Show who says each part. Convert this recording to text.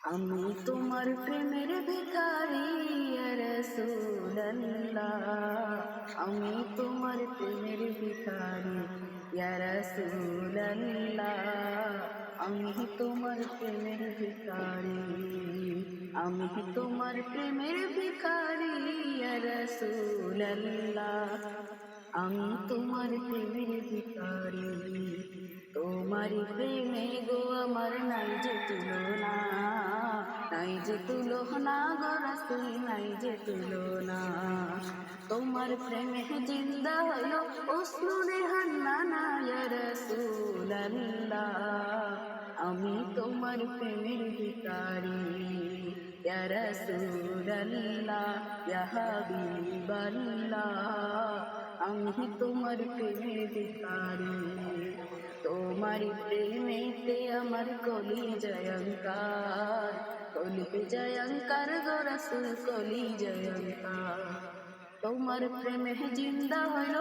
Speaker 1: আমি তোমার প্রেমের ভিখারি ইয়া রাসূলুল্লাহ, আমি তোমার প্রেমের ভিখারি ইয়া রাসূলুল্লাহ, আমি তোমার প্রেমের ভিখারি, আমি তোমার প্রেমের ভিখারি ইয়া রাসূলুল্লাহ, আমি তোমার প্রেমের ভিখারি। তোমার প্রেমে গো আমার নাই যে তুলনা, নাই যে তুলনা গো রাসূল, নাই যে তুলনা। তোমার প্রেমে জিন্দা হলো ওসনুরে হান্নানা ইয়া রাসূলুল্লাহ, আমি তোমার প্রেমের ভিখারি ইয়া রাসূলুল্লাহ, ইয়া হাবিবাল্লাহ, আমি তোমার প্রেমের ভিখারি। তোমার প্রেমেতে আমার কলি জয়ঙ্কার, কলি জয়ঙ্কার গো রাসূল, কলি জয়ঙ্কার। তোমার প্রেমে জিন্দা হইল